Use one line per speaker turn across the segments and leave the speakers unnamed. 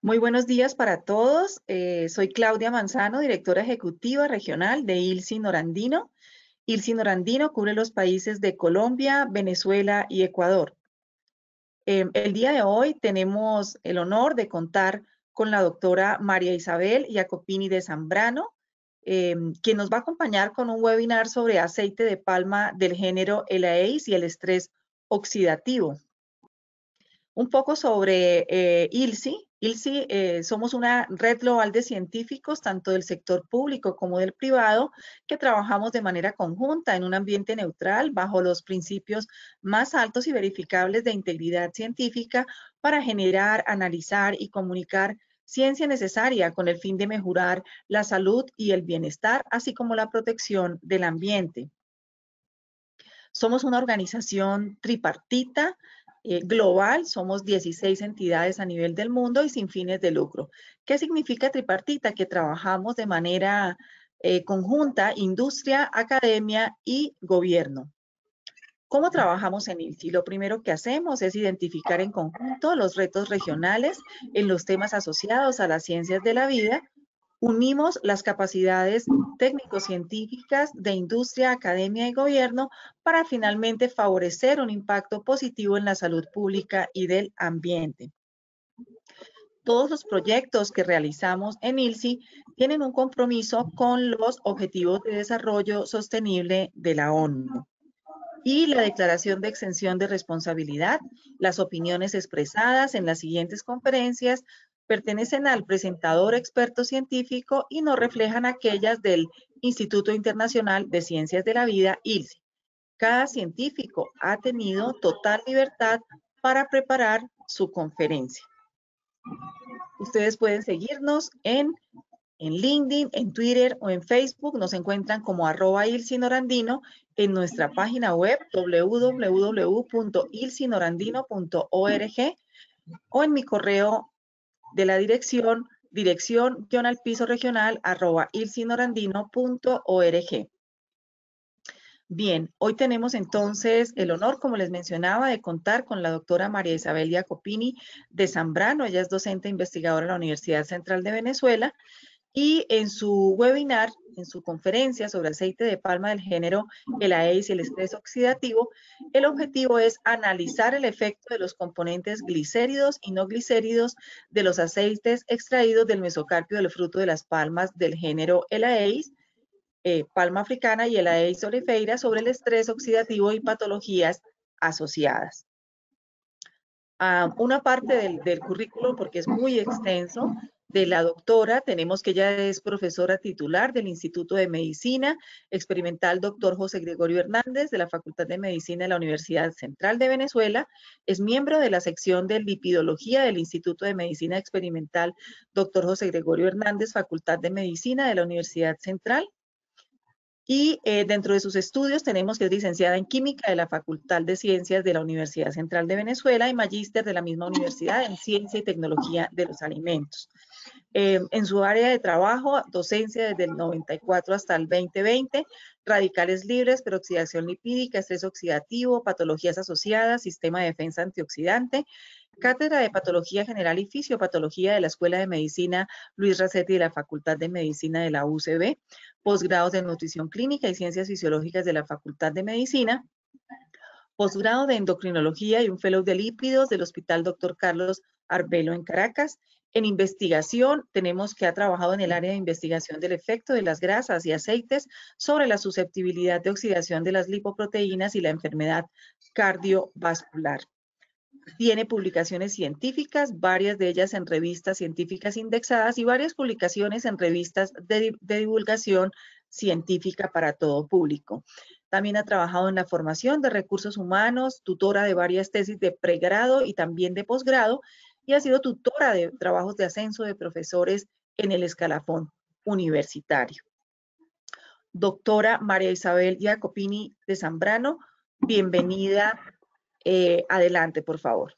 Muy buenos días para todos. Soy Claudia Manzano, directora ejecutiva regional de ILSI Norandino. ILSI Norandino cubre los países de Colombia, Venezuela y Ecuador. El día de hoy tenemos el honor de contar con la doctora María Isabel Jacopini de Zambrano, quien nos va a acompañar con un webinar sobre aceite de palma del género LAEIS y el estrés oxidativo. Un poco sobre ILSI. ILSI somos una red global de científicos, tanto del sector público como del privado, que trabajamos de manera conjunta en un ambiente neutral bajo los principios más altos y verificables de integridad científica para generar, analizar y comunicar ciencia necesaria con el fin de mejorar la salud y el bienestar, así como la protección del ambiente. Somos una organización tripartita, global, somos 16 entidades a nivel del mundo y sin fines de lucro. ¿Qué significa tripartita? Que trabajamos de manera conjunta, industria, academia y gobierno. ¿Cómo trabajamos en ILSI? Lo primero que hacemos es identificar en conjunto los retos regionales en los temas asociados a las ciencias de la vida. Unimos las capacidades técnico-científicas de industria, academia y gobierno para finalmente favorecer un impacto positivo en la salud pública y del ambiente. Todos los proyectos que realizamos en ILSI tienen un compromiso con los Objetivos de Desarrollo Sostenible de la ONU y la declaración de exención de responsabilidad. Las opiniones expresadas en las siguientes conferencias pertenecen al presentador experto científico y no reflejan aquellas del Instituto Internacional de Ciencias de la Vida, ILSI. Cada científico ha tenido total libertad para preparar su conferencia. Ustedes pueden seguirnos en LinkedIn, en Twitter o en Facebook. Nos encuentran como @ilsinorandino, en nuestra página web www.ilsinorandino.org o en mi correo de la dirección-regional @ilsinorandino.org. Bien, hoy tenemos entonces el honor, como les mencionaba, de contar con la doctora María Isabel Jacopini de Zambrano. Ella es docente investigadora en la Universidad Central de Venezuela. Y en su webinar, en su conferencia sobre aceite de palma del género LAEIS y el estrés oxidativo, el objetivo es analizar el efecto de los componentes glicéridos y no glicéridos de los aceites extraídos del mesocarpio del fruto de las palmas del género LAEIS, palma africana y LAEIS oleifera sobre el estrés oxidativo y patologías asociadas. Una parte del currículum, porque es muy extenso, de la doctora, tenemos que ella es profesora titular del Instituto de Medicina Experimental Dr. José Gregorio Hernández de la Facultad de Medicina de la Universidad Central de Venezuela, es miembro de la sección de lipidología del Instituto de Medicina Experimental Dr. José Gregorio Hernández, Facultad de Medicina de la Universidad Central. Y dentro de sus estudios tenemos que es licenciada en Química de la Facultad de Ciencias de la Universidad Central de Venezuela y magíster de la misma universidad en Ciencia y Tecnología de los Alimentos. En su área de trabajo, docencia desde el 94 hasta el 2020, radicales libres, peroxidación lipídica, estrés oxidativo, patologías asociadas, sistema de defensa antioxidante, cátedra de Patología General y Fisiopatología de la Escuela de Medicina Luis Racetti de la Facultad de Medicina de la UCB, posgrados de Nutrición Clínica y Ciencias Fisiológicas de la Facultad de Medicina, posgrado de Endocrinología y un fellow de lípidos del Hospital Dr. Carlos Arbelo en Caracas. En investigación, tenemos que ha trabajado en el área de investigación del efecto de las grasas y aceites sobre la susceptibilidad de oxidación de las lipoproteínas y la enfermedad cardiovascular. Tiene publicaciones científicas, varias de ellas en revistas científicas indexadas y varias publicaciones en revistas de divulgación científica para todo público. También ha trabajado en la formación de recursos humanos, tutora de varias tesis de pregrado y también de posgrado, y ha sido tutora de trabajos de ascenso de profesores en el escalafón universitario. Doctora María Isabel Jacopini de Zambrano, bienvenida. Adelante, por favor.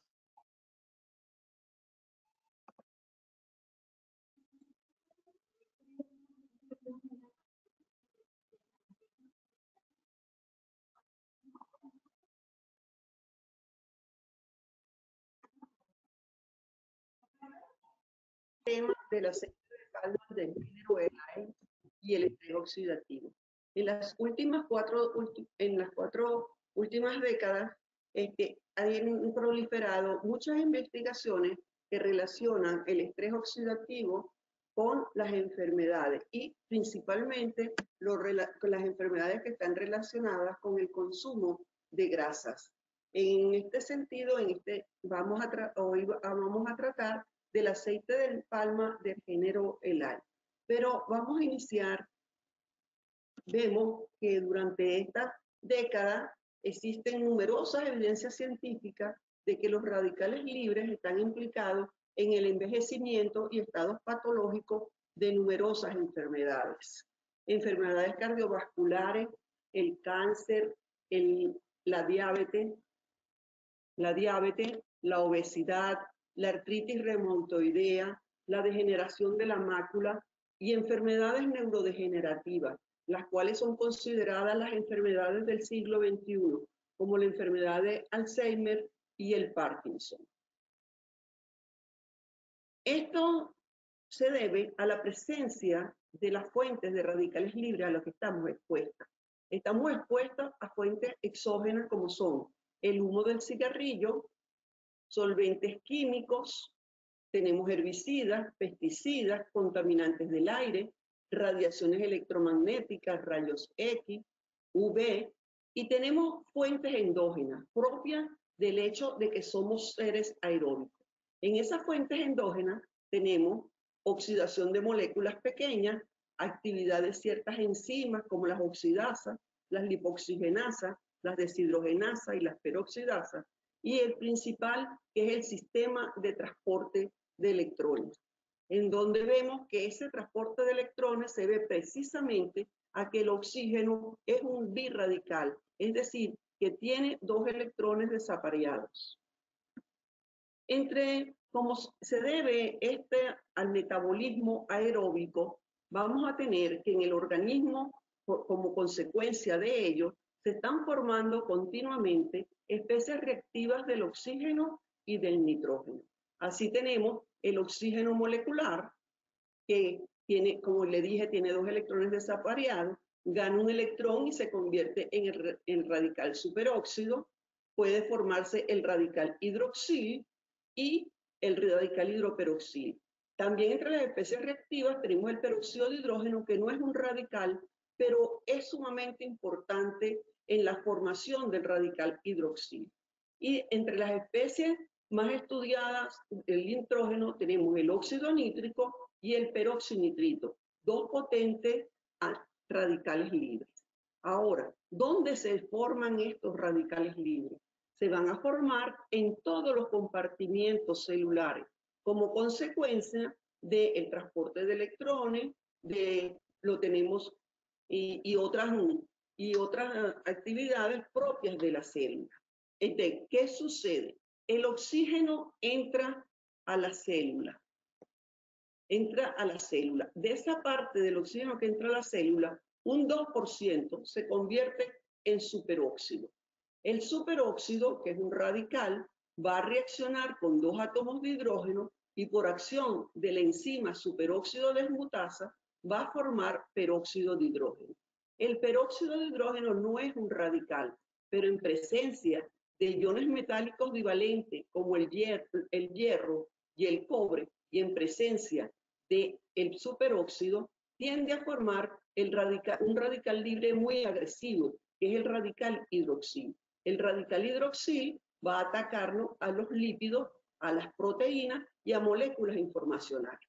tema del aceite de palma del género ELAI y el estrés oxidativo. En las cuatro últimas décadas han proliferado muchas investigaciones que relacionan el estrés oxidativo con las enfermedades y principalmente con las enfermedades que están relacionadas con el consumo de grasas. En este sentido, hoy vamos a tratar del aceite de palma del género ELAI. Pero vamos a iniciar. Vemos que durante esta década existen numerosas evidencias científicas de que los radicales libres están implicados en el envejecimiento y estados patológicos de numerosas enfermedades. Enfermedades cardiovasculares, el cáncer, la diabetes, la obesidad, la artritis reumatoidea, la degeneración de la mácula y enfermedades neurodegenerativas, las cuales son consideradas las enfermedades del siglo XXI, como la enfermedad de Alzheimer y el Parkinson. Esto se debe a la presencia de las fuentes de radicales libres a las que estamos expuestas. Estamos expuestas a fuentes exógenas como son el humo del cigarrillo, solventes químicos, tenemos herbicidas, pesticidas, contaminantes del aire, radiaciones electromagnéticas, rayos X, UV, y tenemos fuentes endógenas propias del hecho de que somos seres aeróbicos. En esas fuentes endógenas tenemos oxidación de moléculas pequeñas, actividad de ciertas enzimas como las oxidasas, las lipoxigenasas, las deshidrogenasas y las peroxidasas, y el principal que es el sistema de transporte de electrones, en donde vemos que ese transporte de electrones se debe precisamente a que el oxígeno es un birradical, es decir, que tiene dos electrones desapareados. Como se debe al metabolismo aeróbico, vamos a tener que en el organismo, como consecuencia de ello, se están formando continuamente especies reactivas del oxígeno y del nitrógeno. Así tenemos el oxígeno molecular, que tiene, como le dije, tiene dos electrones desapareados, gana un electrón y se convierte en el radical superóxido, puede formarse el radical hidroxil y el radical hidroperoxil. También entre las especies reactivas tenemos el peróxido de hidrógeno, que no es un radical, pero es sumamente importante en la formación del radical hidroxil. Y entre las especies más estudiadas del nitrógeno tenemos el óxido nítrico y el peroxinitrito, dos potentes radicales libres. Ahora, ¿dónde se forman estos radicales libres? Se van a formar en todos los compartimientos celulares como consecuencia del transporte de electrones, y otras actividades propias de la célula. Entonces, ¿qué sucede? El oxígeno entra a la célula. De esa parte del oxígeno que entra a la célula, un 2% se convierte en superóxido. El superóxido, que es un radical, va a reaccionar con dos átomos de hidrógeno y por acción de la enzima superóxido desmutasa va a formar peróxido de hidrógeno. El peróxido de hidrógeno no es un radical, pero en presencia de iones metálicos bivalentes como el hierro y el cobre, y en presencia del superóxido, tiende a formar un radical libre muy agresivo, que es el radical hidroxil. El radical hidroxil va a atacarnos a los lípidos, a las proteínas y a moléculas informacionales.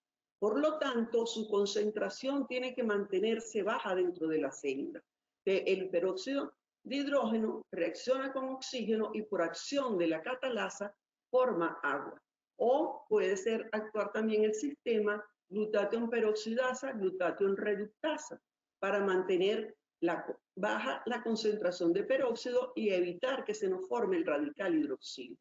Por lo tanto, su concentración tiene que mantenerse baja dentro de la célula. El peróxido de hidrógeno reacciona con oxígeno y por acción de la catalasa forma agua. O puede actuar también el sistema glutatión peroxidasa, glutatión reductasa, para mantener baja la concentración de peróxido y evitar que se nos forme el radical hidroxilo.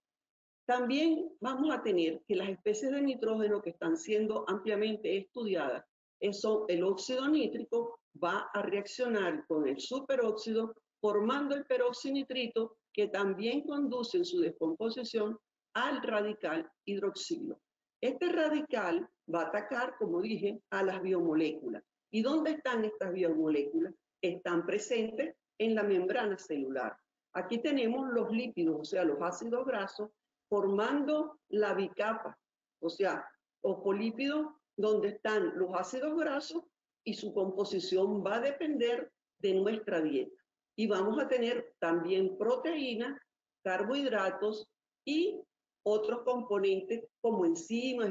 También vamos a tener que las especies de nitrógeno que están siendo ampliamente estudiadas, el óxido nítrico va a reaccionar con el superóxido formando el peroxinitrito, que también conduce en su descomposición al radical hidroxilo. Este radical va a atacar, como dije, a las biomoléculas. ¿Y dónde están estas biomoléculas? Están presentes en la membrana celular. Aquí tenemos los lípidos, o sea, los ácidos grasos, formando la bicapa, o sea, fosfolípidos donde están los ácidos grasos y su composición va a depender de nuestra dieta. Y vamos a tener también proteínas, carbohidratos y otros componentes como enzimas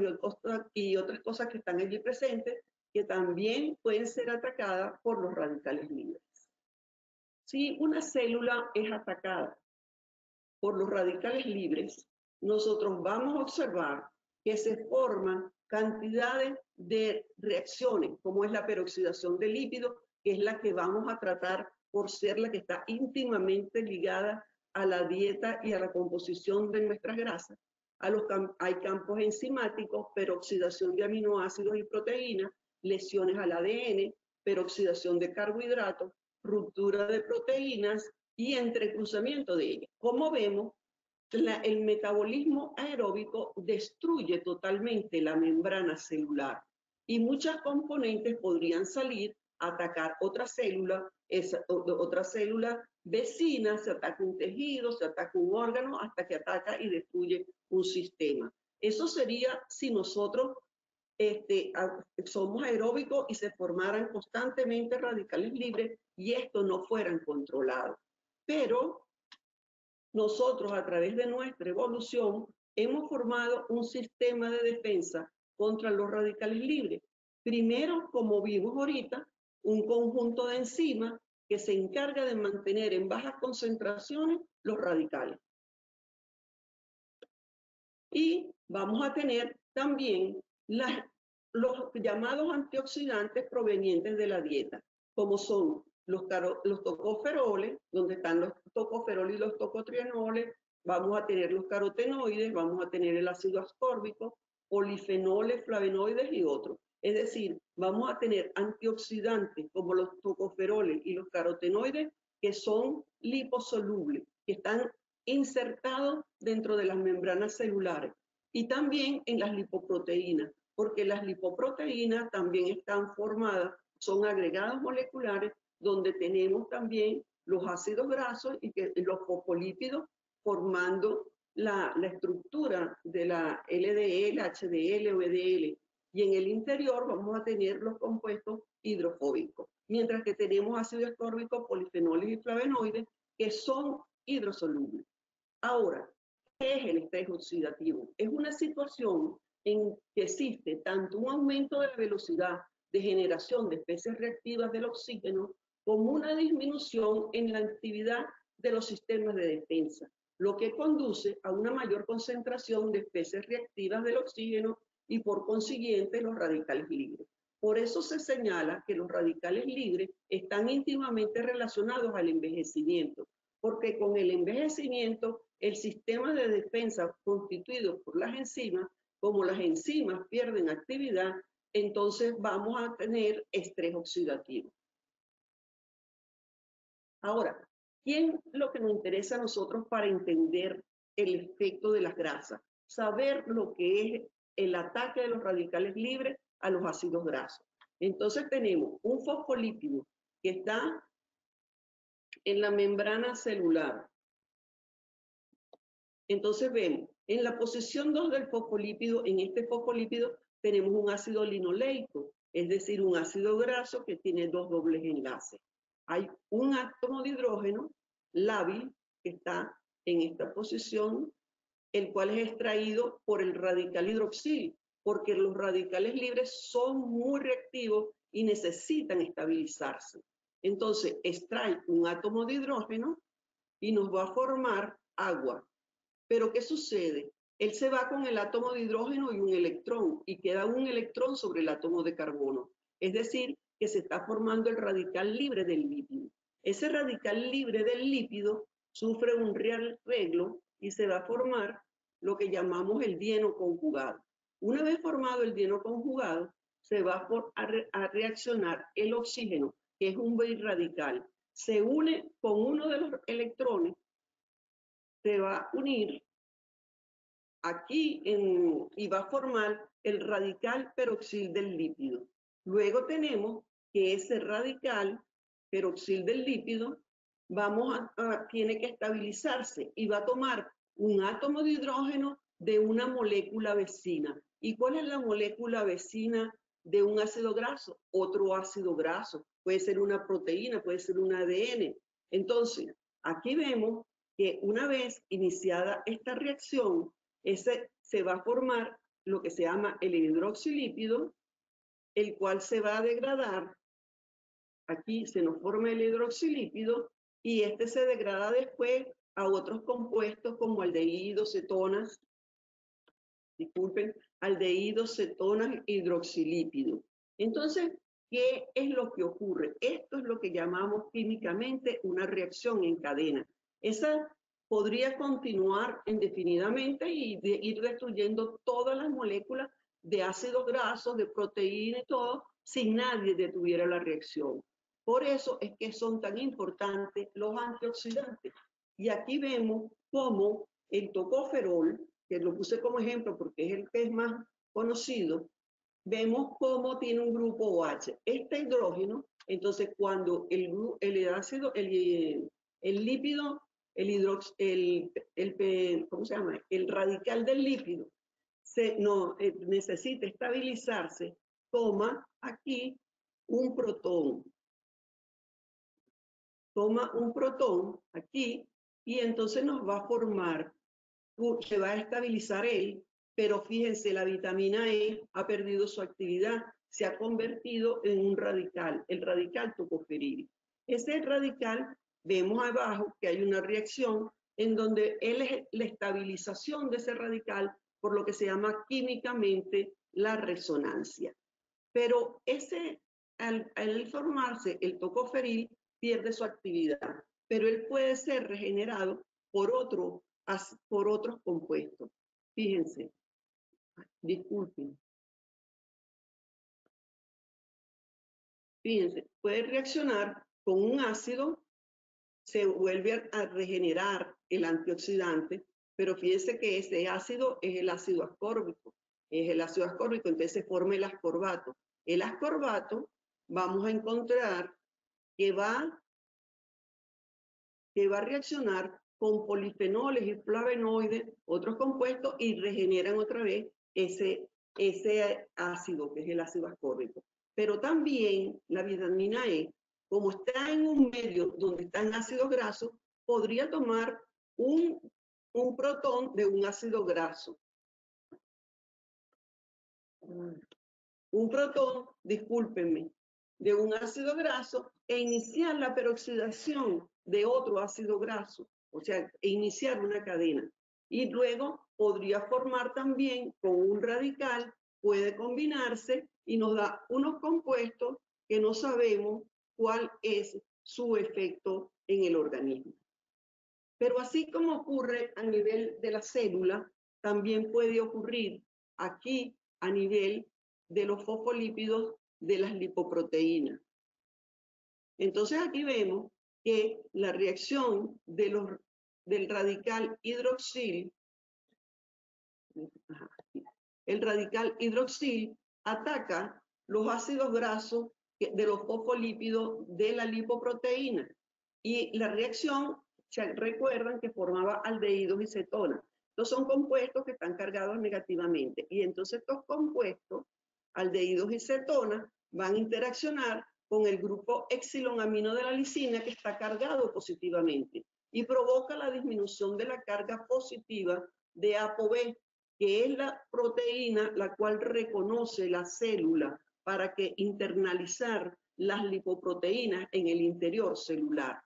y otras cosas que están allí presentes que también pueden ser atacadas por los radicales libres. Si una célula es atacada por los radicales libres, nosotros vamos a observar que se forman cantidades de reacciones, como es la peroxidación de lípidos, que es la que vamos a tratar por ser la que está íntimamente ligada a la dieta y a la composición de nuestras grasas. Hay campos enzimáticos, peroxidación de aminoácidos y proteínas, lesiones al ADN, peroxidación de carbohidratos, ruptura de proteínas y entrecruzamiento de ellas. Como vemos, el metabolismo aeróbico destruye totalmente la membrana celular y muchas componentes podrían salir a atacar otra célula vecina, se ataca un tejido, se ataca un órgano, hasta que ataca y destruye un sistema. Eso sería si nosotros somos aeróbicos y se formaran constantemente radicales libres y esto no fueran controlados. Pero nosotros, a través de nuestra evolución, hemos formado un sistema de defensa contra los radicales libres. Primero, como vimos ahorita, un conjunto de enzimas que se encarga de mantener en bajas concentraciones los radicales. Y vamos a tener también los llamados antioxidantes provenientes de la dieta, como son los tocoferoles, donde están los tocoferoles y los tocotrienoles, vamos a tener los carotenoides, vamos a tener el ácido ascórbico, polifenoles, flavonoides y otros. Es decir, vamos a tener antioxidantes como los tocoferoles y los carotenoides que son liposolubles, que están insertados dentro de las membranas celulares y también en las lipoproteínas, porque las lipoproteínas también están formadas, son agregados moleculares donde tenemos también los ácidos grasos y los fosfolípidos formando la estructura de la LDL, HDL o EDL. Y en el interior vamos a tener los compuestos hidrofóbicos, mientras que tenemos ácido ascórbico, polifenoles y flavonoides que son hidrosolubles. Ahora, ¿qué es el estrés oxidativo? Es una situación en que existe tanto un aumento de la velocidad de generación de especies reactivas del oxígeno como una disminución en la actividad de los sistemas de defensa, lo que conduce a una mayor concentración de especies reactivas del oxígeno y por consiguiente los radicales libres. Por eso se señala que los radicales libres están íntimamente relacionados al envejecimiento, porque con el envejecimiento el sistema de defensa constituido por las enzimas, como las enzimas pierden actividad, entonces vamos a tener estrés oxidativo. Ahora, ¿qué es lo que nos interesa a nosotros para entender el efecto de las grasas? Saber lo que es el ataque de los radicales libres a los ácidos grasos. Entonces tenemos un fosfolípido que está en la membrana celular. Entonces vemos, en la posición 2 del fosfolípido, en este fosfolípido tenemos un ácido linoleico, es decir, un ácido graso que tiene dos dobles enlaces. Hay un átomo de hidrógeno lábil que está en esta posición, el cual es extraído por el radical hidroxil, porque los radicales libres son muy reactivos y necesitan estabilizarse. Entonces, extrae un átomo de hidrógeno y nos va a formar agua. Pero ¿qué sucede? Él se va con el átomo de hidrógeno y un electrón, y queda un electrón sobre el átomo de carbono. Es decir, que se está formando el radical libre del lípido. Ese radical libre del lípido sufre un rearreglo y se va a formar lo que llamamos el dieno conjugado. Una vez formado el dieno conjugado, se va a reaccionar el oxígeno, que es un birradical. Se une con uno de los electrones, se va a unir aquí y va a formar el radical peroxil del lípido. Luego tenemos que ese radical peroxil del lípido tiene que estabilizarse y va a tomar un átomo de hidrógeno de una molécula vecina. ¿Y cuál es la molécula vecina de un ácido graso? Otro ácido graso. Puede ser una proteína, puede ser un ADN. Entonces, aquí vemos que una vez iniciada esta reacción, se va a formar lo que se llama el hidroxilípido, el cual se va a degradar. Aquí se nos forma el hidroxilípido y este se degrada después a otros compuestos como aldehídos, cetonas, disculpen, aldehídos, cetonas, hidroxilípido. Entonces, ¿qué es lo que ocurre? Esto es lo que llamamos químicamente una reacción en cadena. Esa podría continuar indefinidamente y ir destruyendo todas las moléculas de ácidos grasos, de proteína y todo, sin nadie detuviera la reacción. Por eso es que son tan importantes los antioxidantes. Y aquí vemos cómo el tocoferol, que lo puse como ejemplo porque es el que es más conocido, vemos cómo tiene un grupo OH. Este hidrógeno, entonces cuando el ácido, el lípido, ¿cómo se llama? El radical del lípido necesita estabilizarse, toma aquí un protón. Toma un protón aquí y entonces nos va a formar, se va a estabilizar él, pero fíjense, la vitamina E ha perdido su actividad, se ha convertido en un radical, el radical tocoferil. Ese radical, vemos abajo que hay una reacción en donde él es la estabilización de ese radical por lo que se llama químicamente la resonancia. Pero al formarse el tocoferil, pierde su actividad, pero él puede ser regenerado por otros compuestos. Fíjense, disculpen. Fíjense, puede reaccionar con un ácido, se vuelve a regenerar el antioxidante, pero fíjense que ese ácido es el ácido ascórbico. Es el ácido ascórbico, entonces se forma el ascorbato. El ascorbato vamos a encontrar que va a reaccionar con polifenoles y flavonoides, otros compuestos, y regeneran otra vez ese ácido, que es el ácido ascórbico. Pero también la vitamina E, como está en un medio donde están ácidos grasos, podría tomar un protón de un ácido graso. Un protón, discúlpenme, de un ácido graso e iniciar la peroxidación de otro ácido graso, o sea, iniciar una cadena. Y luego podría formar también con un radical, puede combinarse y nos da unos compuestos que no sabemos cuál es su efecto en el organismo. Pero así como ocurre a nivel de la célula, también puede ocurrir aquí a nivel de los fosfolípidos de las lipoproteínas. Entonces aquí vemos que la reacción del radical hidroxil, el radical hidroxil ataca los ácidos grasos de los fosfolípidos de la lipoproteína. Y la reacción, se recuerdan que formaba aldehídos y cetonas. Estos son compuestos que están cargados negativamente. Y entonces estos compuestos, aldehídos y cetonas, van a interaccionar con el grupo epsilonamino de la lisina que está cargado positivamente y provoca la disminución de la carga positiva de ApoB, que es la proteína la cual reconoce la célula para que internalizar las lipoproteínas en el interior celular.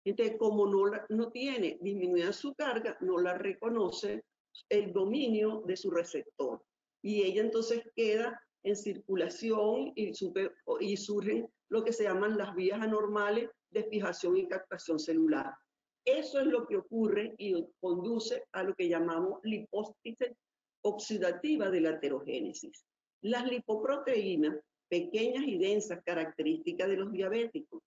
Entonces, como no tiene disminuida su carga, no la reconoce el dominio de su receptor. Y ella entonces queda en circulación y surgen lo que se llaman las vías anormales de fijación y captación celular. Eso es lo que ocurre y conduce a lo que llamamos lipólisis oxidativa de la aterogénesis. Las lipoproteínas, pequeñas y densas, características de los diabéticos.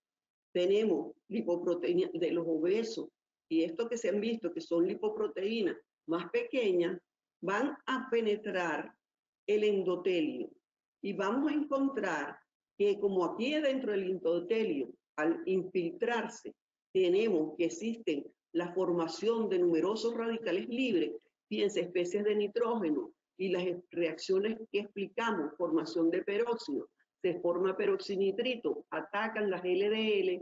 Tenemos lipoproteínas de los obesos, y esto que se han visto que son lipoproteínas más pequeñas, van a penetrar el endotelio y vamos a encontrar que como aquí dentro del endotelio, al infiltrarse, tenemos que existen la formación de numerosos radicales libres, fíjense, especies de nitrógeno y las reacciones que explicamos, formación de peróxido, se forma peroxinitrito, atacan las LDL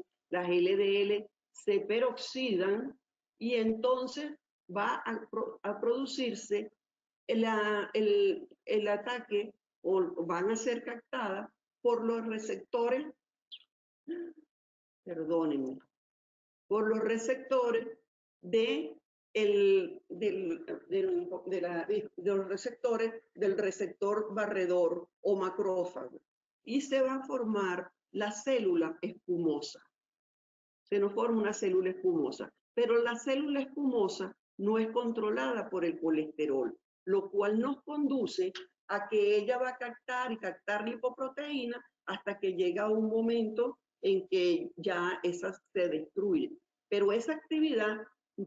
se peroxidan y entonces va a producirse el ataque o van a ser captadas por los receptores, perdónenme, por los receptores de los receptores del receptor barredor o macrófago y se va a formar la célula espumosa. Se nos forma una célula espumosa, pero la célula espumosa no es controlada por el colesterol, lo cual nos conduce a que ella va a captar y captar lipoproteína hasta que llega un momento en que ya esa se destruye. Pero esa actividad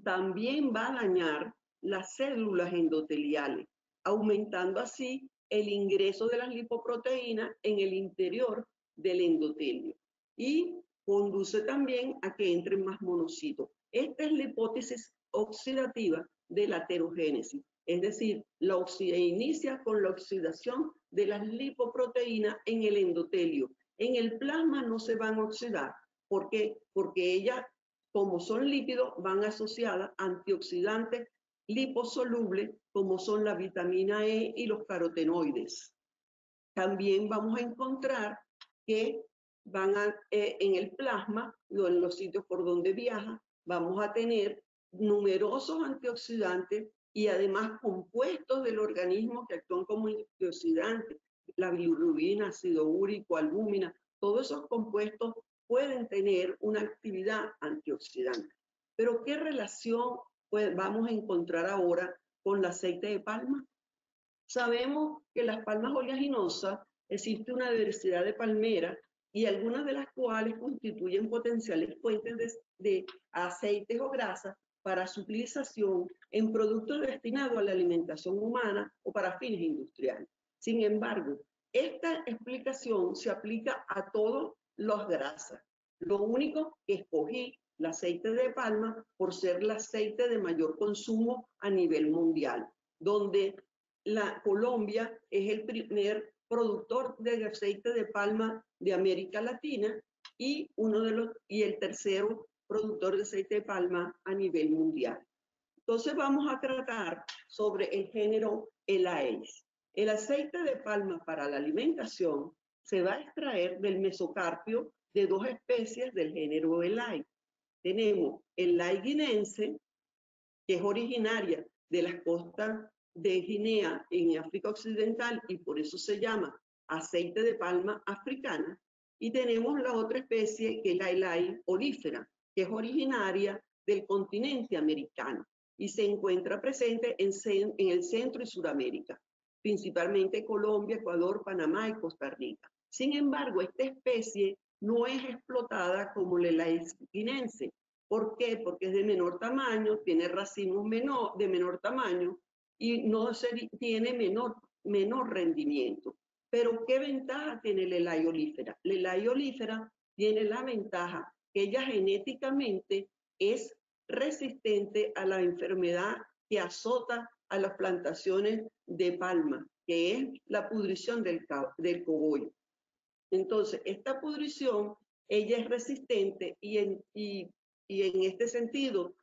también va a dañar las células endoteliales, aumentando así el ingreso de las lipoproteínas en el interior del endotelio. Y conduce también a que entren más monocitos. Esta es la hipótesis oxidativa de la aterogénesis, es decir, inicia con la oxidación de las lipoproteínas en el endotelio. En el plasma no se van a oxidar. ¿Por qué? Porque ellas, como son lípidos, van asociadas a antioxidantes liposolubles, como son la vitamina E y los carotenoides. También vamos a encontrar que en el plasma, en los sitios por donde viaja, vamos a tener numerosos antioxidantes y además compuestos del organismo que actúan como antioxidantes, la bilirrubina, ácido úrico, albúmina, todos esos compuestos pueden tener una actividad antioxidante. Pero ¿qué relación vamos a encontrar ahora con el aceite de palma? Sabemos que las palmas oleaginosas existe una diversidad de palmeras y algunas de las cuales constituyen potenciales fuentes de aceites o grasas para su utilización en productos destinados a la alimentación humana o para fines industriales. Sin embargo, esta explicación se aplica a todas las grasas. Lo único que escogí el aceite de palma por ser el aceite de mayor consumo a nivel mundial, donde Colombia es el primer productor de aceite de palma de América Latina y el tercero productor de aceite de palma a nivel mundial. Entonces vamos a tratar sobre el género Elaeis. El aceite de palma para la alimentación se va a extraer del mesocarpio de dos especies del género Elaeis. Tenemos el Elaeis guinense, que es originaria de las costas de Guinea en África Occidental y por eso se llama aceite de palma africana. Y tenemos la otra especie que es la Elaeis olífera, que es originaria del continente americano y se encuentra presente en el centro y Suramérica, principalmente Colombia, Ecuador, Panamá y Costa Rica. Sin embargo, esta especie no es explotada como la Elaeis guinense. ¿Por qué? Porque es de menor tamaño, tiene racimos de menor tamaño y no tiene menor rendimiento. Pero ¿qué ventaja tiene la Elaeis olífera? La Elaeis olífera tiene la ventaja que ella genéticamente es resistente a la enfermedad que azota a las plantaciones de palma, que es la pudrición del cogollo. Entonces, esta pudrición, ella es resistente y en este sentido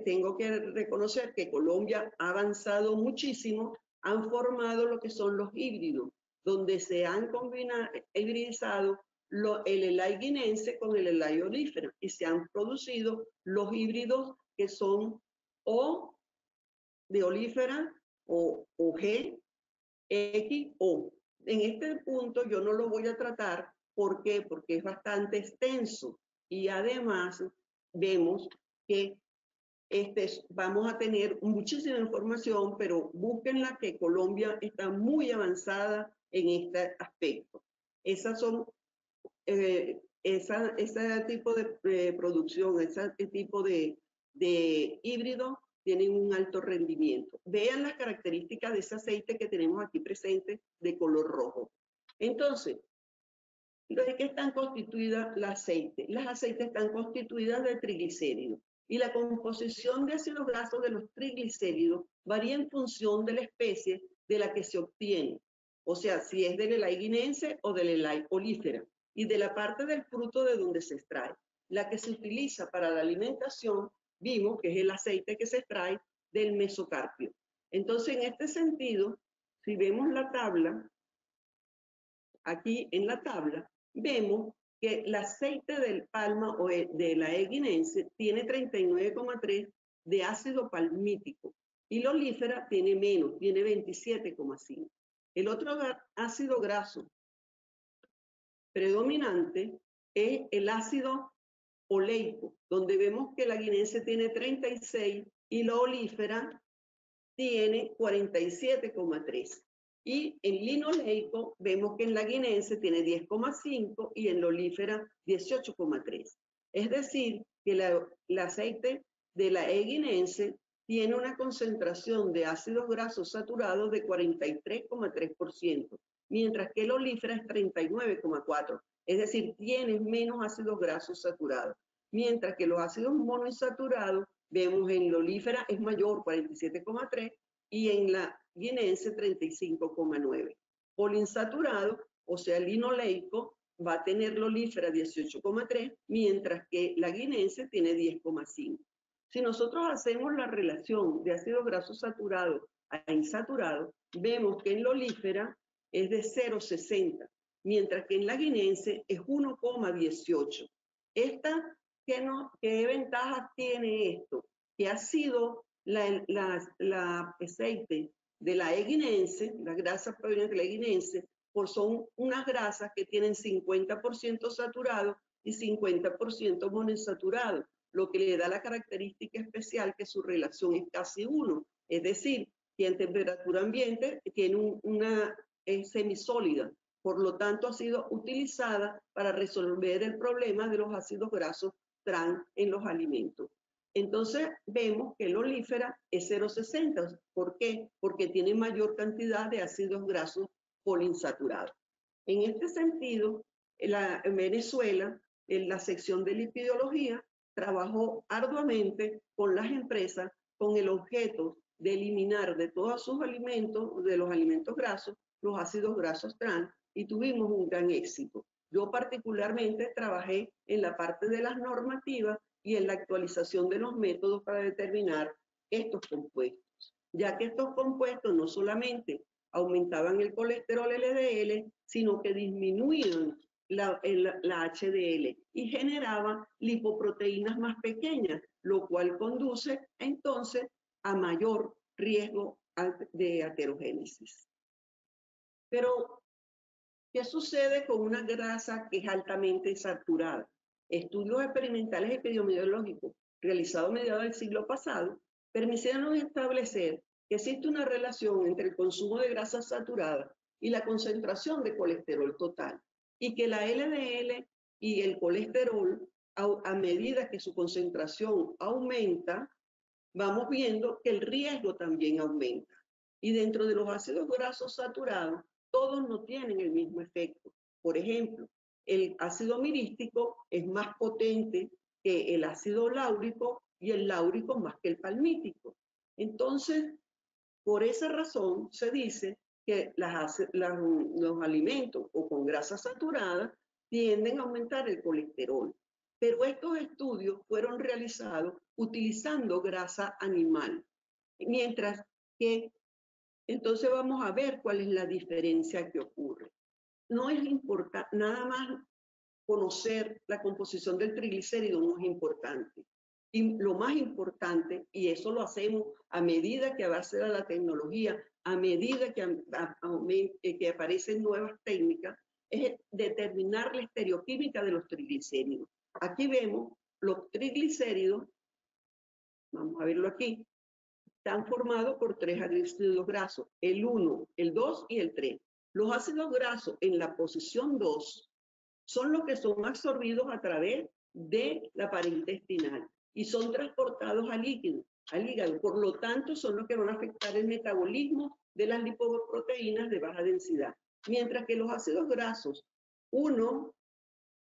tengo que reconocer que Colombia ha avanzado muchísimo, han formado lo que son los híbridos, donde se han hibridizado el Elaeis guinense con el Elaeis olífera y se han producido los híbridos que son O de olífera o G, X, O. En este punto yo no lo voy a tratar. ¿Por qué? Porque es bastante extenso y además vemos que vamos a tener muchísima información, pero búsquenla que Colombia está muy avanzada en este aspecto. Esas son, ese tipo de producción, ese tipo de híbrido tienen un alto rendimiento. Vean las características de ese aceite que tenemos aquí presente de color rojo. Entonces, ¿de qué están constituidas las aceites? Las aceites están constituidas de triglicéridos y la composición de ácidos grasos de los triglicéridos varía en función de la especie de la que se obtiene, o sea, si es del Elai guinense o del Elai olífera, y de la parte del fruto de donde se extrae. La que se utiliza para la alimentación, vimos que es el aceite que se extrae del mesocarpio. Entonces, en este sentido, si vemos la tabla, aquí en la tabla, vemos que el aceite del palma o de la guinense tiene 39,3 de ácido palmítico y la olífera tiene menos, tiene 27,5. El otro ácido graso predominante es el ácido oleico, donde vemos que la guinense tiene 36 y la olífera tiene 47,3. Y en linoleico vemos que en la guinense tiene 10,5 y en la olífera 18,3. Es decir, que el aceite de la guinense tiene una concentración de ácidos grasos saturados de 43,3%, mientras que el olífera es 39,4%. Es decir, tiene menos ácidos grasos saturados. Mientras que los ácidos monoinsaturados, vemos en la olífera es mayor, 47,3%, y en la guinense 35,9. Poliinsaturado, o sea, el linoleico, va a tener la olífera 18,3, mientras que la guinense tiene 10,5. Si nosotros hacemos la relación de ácidos grasos saturados a insaturados, vemos que en la olífera es de 0,60, mientras que en la guinense es 1,18. ¿Qué ventajas tiene esto? Que ha sido la aceite de la guinense, las grasas provenientes de la guinense, son unas grasas que tienen 50% saturado y 50% monoinsaturado, lo que le da la característica especial que su relación es casi 1, es decir, que en temperatura ambiente tiene una semisólida, por lo tanto ha sido utilizada para resolver el problema de los ácidos grasos trans en los alimentos. Entonces vemos que el olífera es 0,60. ¿Por qué? Porque tiene mayor cantidad de ácidos grasos poliinsaturados. En este sentido, en Venezuela, en la sección de lipidología, trabajó arduamente con las empresas con el objeto de eliminar de todos sus alimentos, de los alimentos grasos, los ácidos grasos trans, y tuvimos un gran éxito. Yo particularmente trabajé en la parte de las normativas y en la actualización de los métodos para determinar estos compuestos, ya que estos compuestos no solamente aumentaban el colesterol LDL, sino que disminuían la HDL y generaban lipoproteínas más pequeñas, lo cual conduce entonces a mayor riesgo de aterogénesis. Pero, ¿qué sucede con una grasa que es altamente saturada? Estudios experimentales epidemiológicos realizados a mediados del siglo pasado permitieron establecer que existe una relación entre el consumo de grasa saturada y la concentración de colesterol total, y que la LDL y el colesterol, a medida que su concentración aumenta, vamos viendo que el riesgo también aumenta. Y dentro de los ácidos grasos saturados, todos no tienen el mismo efecto. Por ejemplo, el ácido mirístico es más potente que el ácido láurico y el láurico más que el palmítico. Entonces, por esa razón se dice que los alimentos o con grasa saturada tienden a aumentar el colesterol. Pero estos estudios fueron realizados utilizando grasa animal. Mientras que, entonces vamos a ver cuál es la diferencia que ocurre. No es importante, nada más conocer la composición del triglicérido no es importante. Y lo más importante, y eso lo hacemos a medida que avanza la tecnología, a medida que aparecen nuevas técnicas, es determinar la estereoquímica de los triglicéridos. Aquí vemos los triglicéridos, vamos a verlo aquí, están formados por 3 ácidos grasos, el 1, el 2 y el 3. Los ácidos grasos en la posición 2 son los que son absorbidos a través de la pared intestinal y son transportados al líquido. al hígado. Por lo tanto, son los que van a afectar el metabolismo de las lipoproteínas de baja densidad. Mientras que los ácidos grasos 1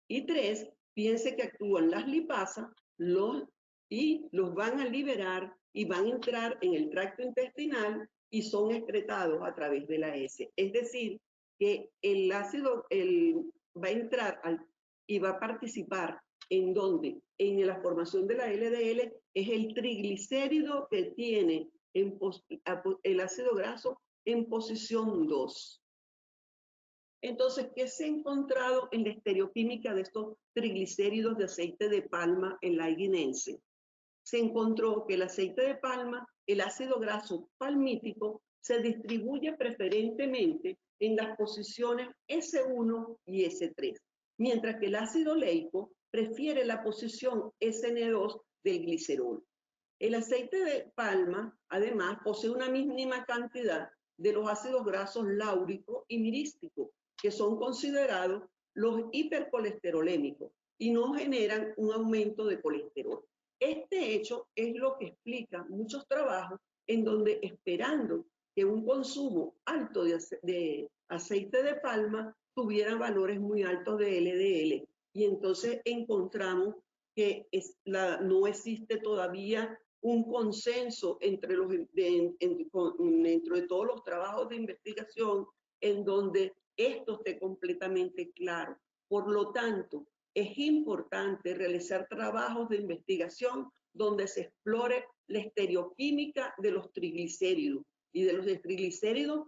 y 3, piense que actúan las lipasas y los van a liberar y van a entrar en el tracto intestinal y son excretados a través de la S. Es decir, que el ácido va a entrar y va a participar en donde, en la formación de la LDL, es el triglicérido que tiene el ácido graso en posición 2. Entonces, ¿qué se ha encontrado en la estereoquímica de estos triglicéridos de aceite de palma en la higuinense? Se encontró que el aceite de palma, el ácido graso palmítico, se distribuye preferentemente en las posiciones S1 y S3, mientras que el ácido leico prefiere la posición SN2 del glicerol. El aceite de palma, además, posee una mínima cantidad de los ácidos grasos láurico y mirístico, que son considerados los hipercolesterolémicos y no generan un aumento de colesterol. Este hecho es lo que explica muchos trabajos en donde, esperando que un consumo alto de aceite de palma tuviera valores muy altos de LDL. Y entonces encontramos que no existe todavía un consenso dentro de todos los trabajos de investigación en donde esto esté completamente claro. Por lo tanto, es importante realizar trabajos de investigación donde se explore la estereoquímica de los triglicéridos y de los triglicéridos,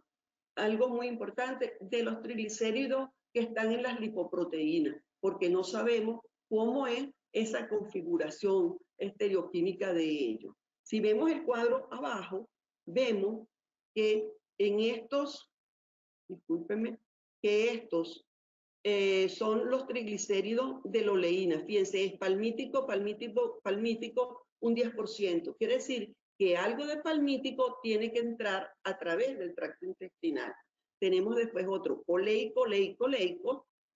algo muy importante, de los triglicéridos que están en las lipoproteínas, porque no sabemos cómo es esa configuración estereoquímica de ellos. Si vemos el cuadro abajo, vemos que en estos, discúlpenme, que estos son los triglicéridos de la oleína. Fíjense, es palmítico, un 10%. Quiere decir que algo de palmítico tiene que entrar a través del tracto intestinal. Tenemos después otro, oleico,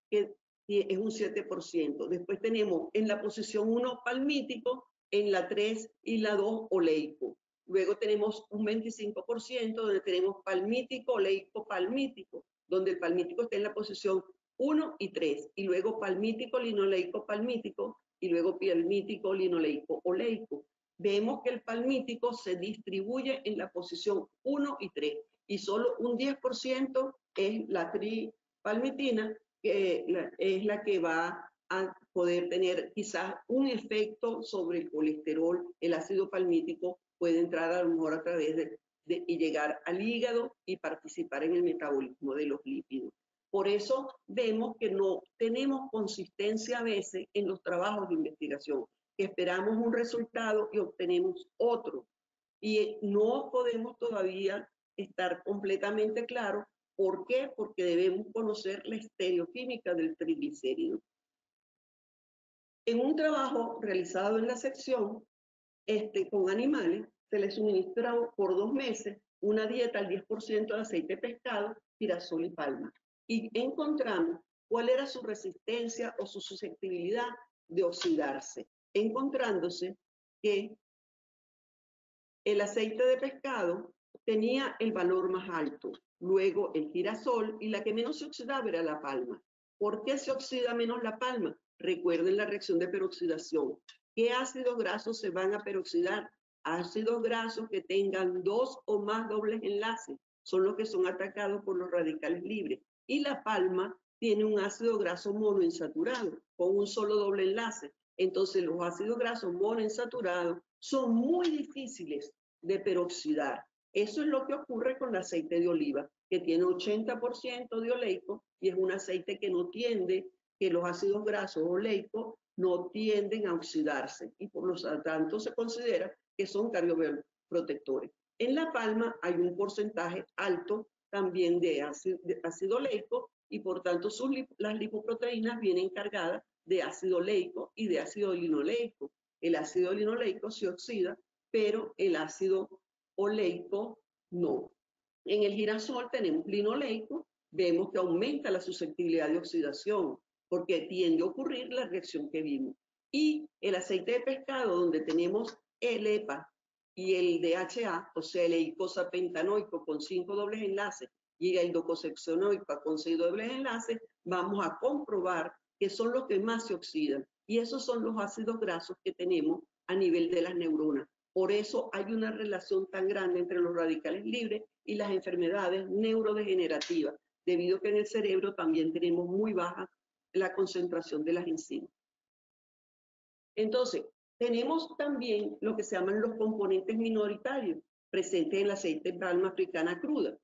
que es un 7%. Después tenemos en la posición 1 palmítico, en la 3 y la 2 oleico. Luego tenemos un 25% donde tenemos palmítico, oleico, palmítico, donde el palmítico está en la posición 1 y 3, y luego palmítico, linoleico, palmítico, y luego palmítico, linoleico, oleico. Vemos que el palmítico se distribuye en la posición 1 y 3, y solo un 10% es la tripalmitina, que es la que va a poder tener quizás un efecto sobre el colesterol. El ácido palmítico puede entrar a lo mejor a través y llegar al hígado y participar en el metabolismo de los lípidos. Por eso vemos que no tenemos consistencia a veces en los trabajos de investigación, que esperamos un resultado y obtenemos otro. Y no podemos todavía estar completamente claros. ¿Por qué? Porque debemos conocer la estereoquímica del triglicérido. En un trabajo realizado en la sección con animales, se les suministró por 2 meses una dieta al 10% de aceite de pescado, girasol y palma. Y encontramos cuál era su resistencia o su susceptibilidad de oxidarse, encontrándose que el aceite de pescado tenía el valor más alto, luego el girasol, y la que menos se oxidaba era la palma. ¿Por qué se oxida menos la palma? Recuerden la reacción de peroxidación. ¿Qué ácidos grasos se van a peroxidar? Ácidos grasos que tengan 2 o más dobles enlaces son los que son atacados por los radicales libres. Y la palma tiene un ácido graso monoinsaturado con un solo doble enlace. Entonces los ácidos grasos monoinsaturados son muy difíciles de peroxidar. Eso es lo que ocurre con el aceite de oliva, que tiene 80% de oleico y es un aceite que no tiende, que los ácidos grasos oleicos no tienden a oxidarse y por lo tanto se considera que son cardioprotectores. En la palma hay un porcentaje alto también de ácido oleico y por tanto las lipoproteínas vienen cargadas de ácido oleico y de ácido linoleico. El ácido linoleico se oxida, pero el ácido oleico no. En el girasol tenemos linoleico, vemos que aumenta la susceptibilidad de oxidación, porque tiende a ocurrir la reacción que vimos. Y el aceite de pescado, donde tenemos el EPA y el DHA, o sea, el eicosapentanoico con 5 dobles enlaces y el docosahexaenoico con 6 dobles enlaces, vamos a comprobar que son los que más se oxidan. Y esos son los ácidos grasos que tenemos a nivel de las neuronas. Por eso hay una relación tan grande entre los radicales libres y las enfermedades neurodegenerativas, debido a que en el cerebro también tenemos muy baja la concentración de las enzimas. Entonces, tenemos también lo que se llaman los componentes minoritarios presentes en el aceite de palma africana cruda.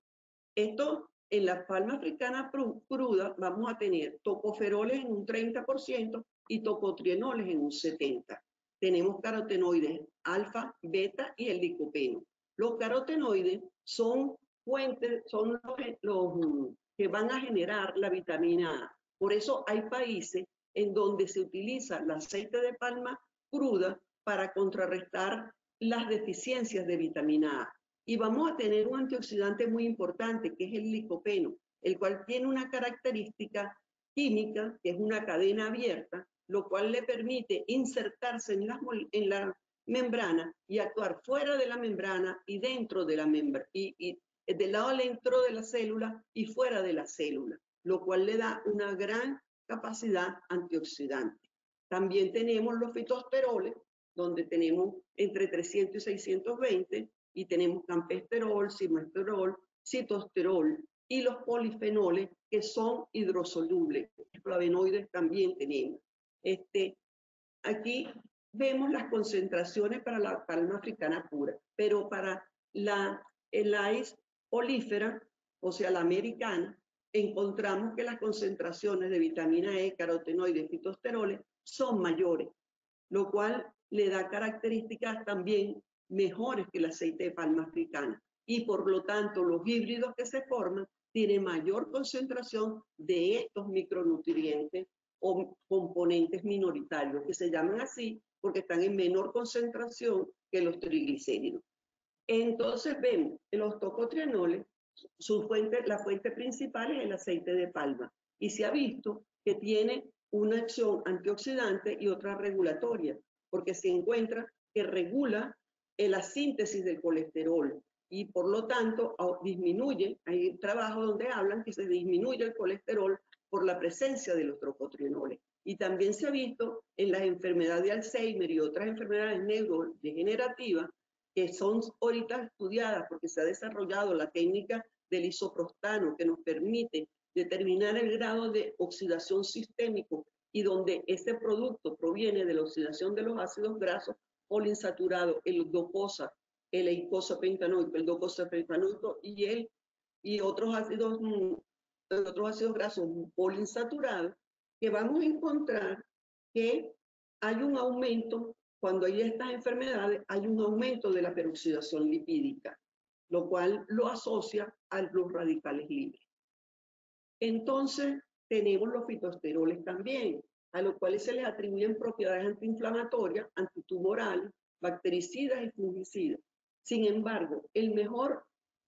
Esto, en la palma africana cruda, vamos a tener tocoferoles en un 30% y tocotrienoles en un 70%. Tenemos carotenoides alfa, beta y el licopeno. Los carotenoides son fuentes, son los que van a generar la vitamina A. Por eso hay países en donde se utiliza el aceite de palma cruda para contrarrestar las deficiencias de vitamina A. Y vamos a tener un antioxidante muy importante, que es el licopeno, el cual tiene una característica química, que es una cadena abierta, lo cual le permite insertarse en la membrana y actuar fuera de la membrana y dentro de la membrana, y del lado dentro de la célula y fuera de la célula, lo cual le da una gran capacidad antioxidante. También tenemos los fitosteroles, donde tenemos entre 300 y 620, y tenemos campesterol, simesterol, citosterol y los polifenoles que son hidrosolubles. Flavonoides también tenemos. Aquí vemos las concentraciones para la palma africana pura, pero para el AIS olífera, o sea, la americana, encontramos que las concentraciones de vitamina E, carotenoides, fitosteroles son mayores, lo cual le da características también mejores que el aceite de palma africana. Y por lo tanto, los híbridos que se forman tienen mayor concentración de estos micronutrientes o componentes minoritarios, que se llaman así porque están en menor concentración que los triglicéridos. Entonces vemos que los tocotrienoles, la fuente principal es el aceite de palma, y se ha visto que tiene una acción antioxidante y otra regulatoria, porque se encuentra que regula la síntesis del colesterol y por lo tanto disminuye, hay trabajos donde hablan que se disminuye el colesterol por la presencia de los tocotrienoles. Y también se ha visto en las enfermedades de Alzheimer y otras enfermedades neurodegenerativas que son ahorita estudiadas porque se ha desarrollado la técnica del isoprostano que nos permite determinar el grado de oxidación sistémico y donde ese producto proviene de la oxidación de los ácidos grasos poliinsaturados, el docosa, el eicosapentanoico, el docosapentanoico y otros ácidos grasos poliinsaturados, que vamos a encontrar que hay un aumento, cuando hay estas enfermedades, hay un aumento de la peroxidación lipídica, lo cual lo asocia a los radicales libres. Entonces, tenemos los fitosteroles también, a los cuales se les atribuyen propiedades antiinflamatorias, antitumorales, bactericidas y fungicidas. Sin embargo, el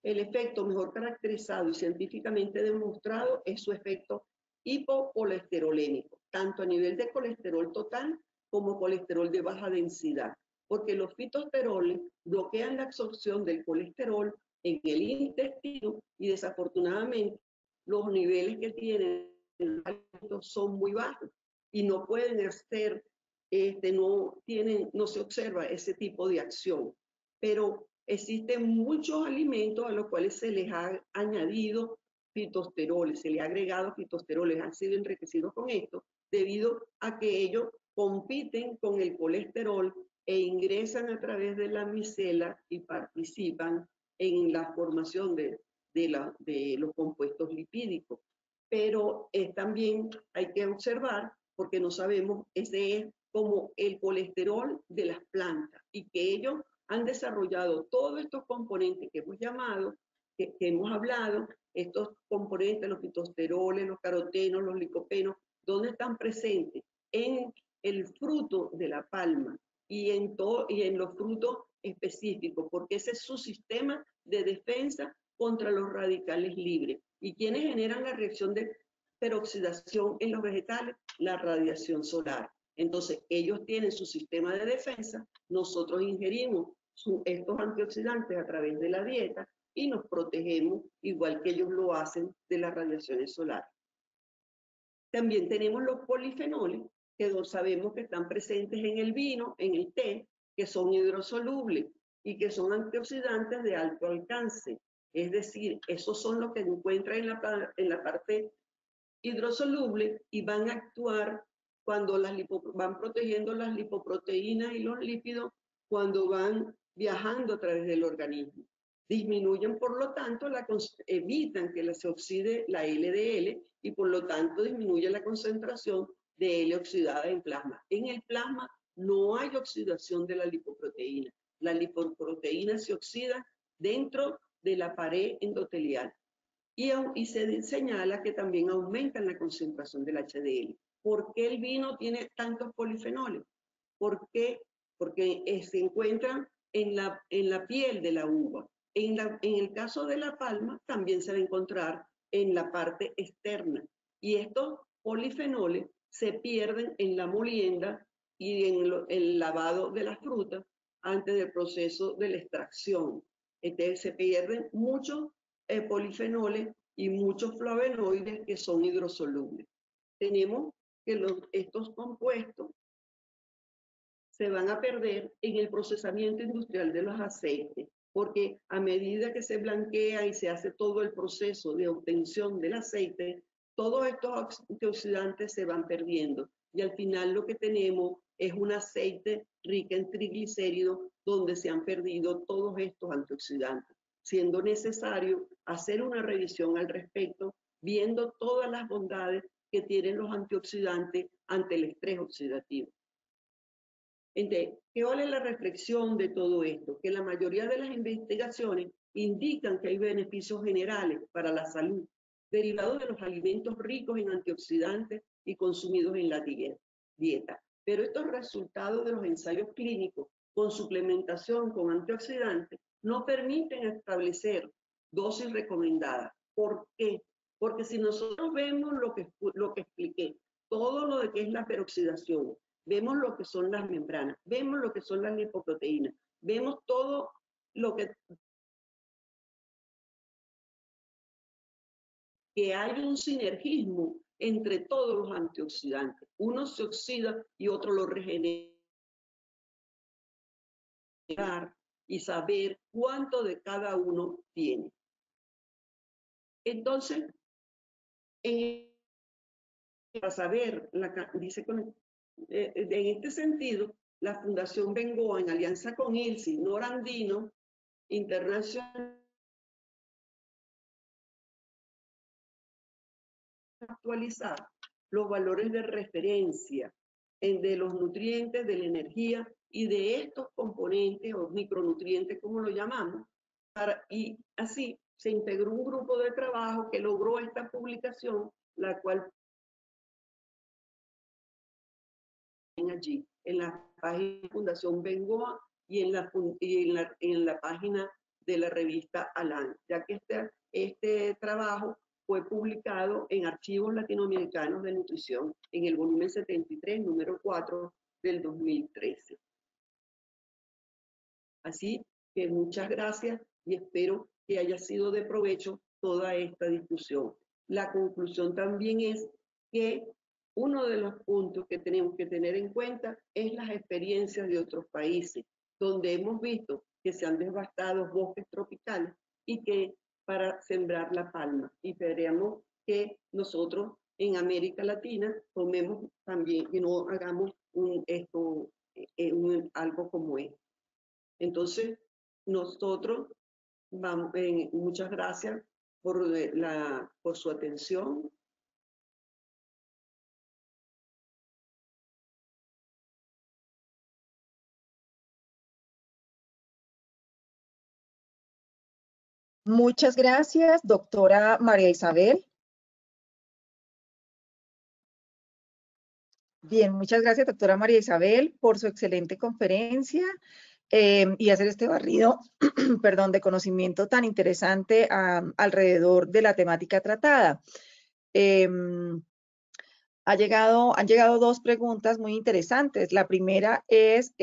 efecto mejor caracterizado y científicamente demostrado es su efecto hipocolesterolémico, tanto a nivel de colesterol total como colesterol de baja densidad, porque los fitosteroles bloquean la absorción del colesterol en el intestino y desafortunadamente los niveles que tienen son muy bajos y no pueden hacer, no se observa ese tipo de acción. Pero existen muchos alimentos a los cuales se les ha añadido fitosteroles, se les ha agregado fitosteroles, han sido enriquecidos con esto, debido a que ellos compiten con el colesterol e ingresan a través de la micela y participan en la formación de los compuestos lipídicos. Pero también hay que observar, porque no sabemos, ese es como el colesterol de las plantas, y que ellos han desarrollado todos estos componentes que hemos llamado, que hemos hablado, estos componentes, los fitosteroles, los carotenos, los licopenos, ¿dónde están presentes? En el fruto de la palma y en los frutos específicos, porque ese es su sistema de defensa contra los radicales libres. ¿Y quiénes generan la reacción de peroxidación en los vegetales? La radiación solar. Entonces, ellos tienen su sistema de defensa, nosotros ingerimos estos antioxidantes a través de la dieta y nos protegemos igual que ellos lo hacen de las radiaciones solares. También tenemos los polifenoles, que sabemos que están presentes en el vino, en el té, que son hidrosolubles y que son antioxidantes de alto alcance. Es decir, esos son los que se encuentran en la parte hidrosoluble y van a actuar cuando van protegiendo las lipoproteínas y los lípidos cuando van viajando a través del organismo. Disminuyen, por lo tanto, evitan que se oxide la LDL y por lo tanto disminuye la concentración de L oxidada en plasma. En el plasma no hay oxidación de la lipoproteína. La lipoproteína se oxida dentro de la pared endotelial. Y se señala que también aumentan la concentración del HDL. ¿Por qué el vino tiene tantos polifenoles? ¿Por qué? Porque se encuentran en la piel de la uva. En el caso de la palma también se va a encontrar en la parte externa. Y estos polifenoles se pierden en la molienda y en el lavado de las frutas antes del proceso de la extracción. Entonces se pierden muchos polifenoles y muchos flavonoides que son hidrosolubles. Tenemos que estos compuestos se van a perder en el procesamiento industrial de los aceites, porque a medida que se blanquea y se hace todo el proceso de obtención del aceite, todos estos antioxidantes se van perdiendo y al final lo que tenemos es un aceite rico en triglicéridos donde se han perdido todos estos antioxidantes, siendo necesario hacer una revisión al respecto, viendo todas las bondades que tienen los antioxidantes ante el estrés oxidativo. Entonces, ¿qué vale la reflexión de todo esto? Que la mayoría de las investigaciones indican que hay beneficios generales para la salud derivados de los alimentos ricos en antioxidantes y consumidos en la dieta. Pero estos resultados de los ensayos clínicos con suplementación con antioxidantes no permiten establecer dosis recomendadas. ¿Por qué? Porque si nosotros vemos lo que expliqué, todo lo de que es la peroxidación, vemos lo que son las membranas, vemos lo que son las lipoproteínas, vemos todo lo que hay un sinergismo entre todos los antioxidantes. Uno se oxida y otro lo regenera. Y saber cuánto de cada uno tiene. Entonces, para saber, dice en este sentido, la Fundación Bengoa, en alianza con ILSI Norandino Internacional, actualizar los valores de referencia de los nutrientes, de la energía y de estos componentes o micronutrientes, como lo llamamos, y así se integró un grupo de trabajo que logró esta publicación, la cual allí en la página de Fundación Bengoa y en la página de la revista Alan, ya que este trabajo fue publicado en Archivos Latinoamericanos de Nutrición en el volumen 73, número 4 del 2013. Así que muchas gracias y espero que haya sido de provecho toda esta discusión. La conclusión también es que uno de los puntos que tenemos que tener en cuenta es las experiencias de otros países, donde hemos visto que se han devastado bosques tropicales y que para sembrar la palma. Y esperemos que nosotros en América Latina tomemos también, que no hagamos algo como esto. Entonces, nosotros vamos, muchas gracias por su atención.
Muchas gracias, doctora María Isabel. Bien, muchas gracias, doctora María Isabel, por su excelente conferencia y hacer este barrido, perdón, de conocimiento tan interesante alrededor de la temática tratada. Han llegado dos preguntas muy interesantes. La primera es,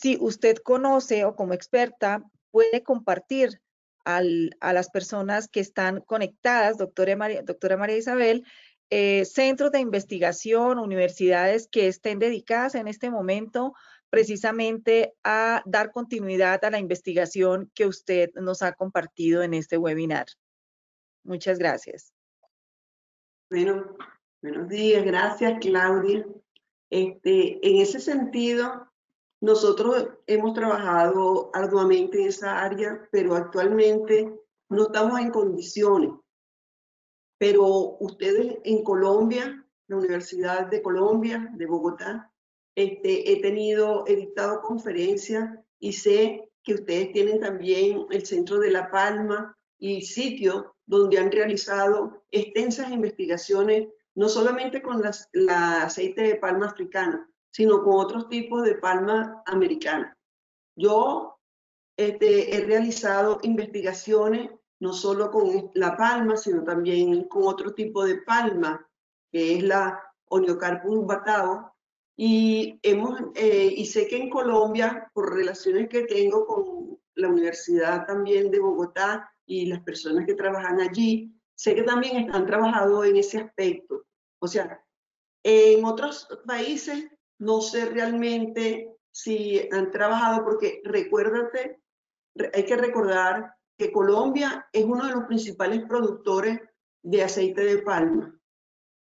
si usted conoce o como experta puede compartir a las personas que están conectadas, doctora María Isabel, centros de investigación, universidades que estén dedicadas en este momento precisamente a dar continuidad a la investigación que usted nos ha compartido en este webinar. Muchas gracias.
Bueno, buenos días, gracias Claudia. En ese sentido, nosotros hemos trabajado arduamente en esa área, pero actualmente no estamos en condiciones. Pero ustedes en Colombia, la Universidad de Colombia, de Bogotá, he dictado conferencias y sé que ustedes tienen también el Centro de La Palma y sitios donde han realizado extensas investigaciones, no solamente con la aceite de palma africana, sino con otros tipos de palma americana. Yo he realizado investigaciones no solo con la palma, sino también con otro tipo de palma, que es la Oniocarpus batao. Y sé que en Colombia, por relaciones que tengo con la Universidad también de Bogotá y las personas que trabajan allí, sé que también están trabajando en ese aspecto. O sea, en otros países no sé realmente si han trabajado, porque recuérdate, hay que recordar que Colombia es uno de los principales productores de aceite de palma.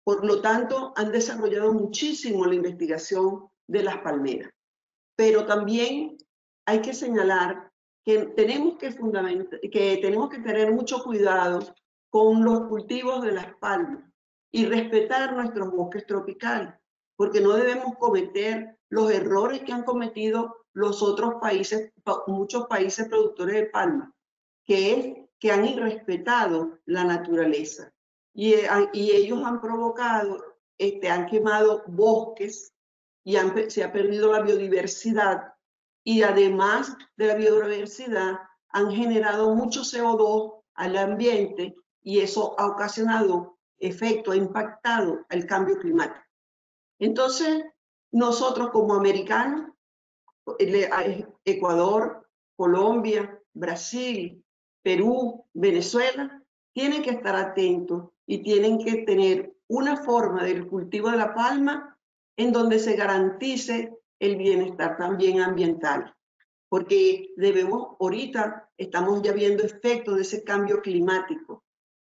Por lo tanto, han desarrollado muchísimo la investigación de las palmeras. Pero también hay que señalar que tenemos que tener mucho cuidado con los cultivos de las palmas y respetar nuestros bosques tropicales, porque no debemos cometer los errores que han cometido los otros países, muchos países productores de palma, que es que han irrespetado la naturaleza. Y ellos han provocado, han quemado bosques y se ha perdido la biodiversidad. Y además de la biodiversidad, han generado mucho CO2 al ambiente y eso ha ocasionado efecto, ha impactado el cambio climático. Entonces, nosotros como americanos, Ecuador, Colombia, Brasil, Perú, Venezuela, tienen que estar atentos y tienen que tener una forma del cultivo de la palma en donde se garantice el bienestar también ambiental. Porque ahorita estamos ya viendo efectos de ese cambio climático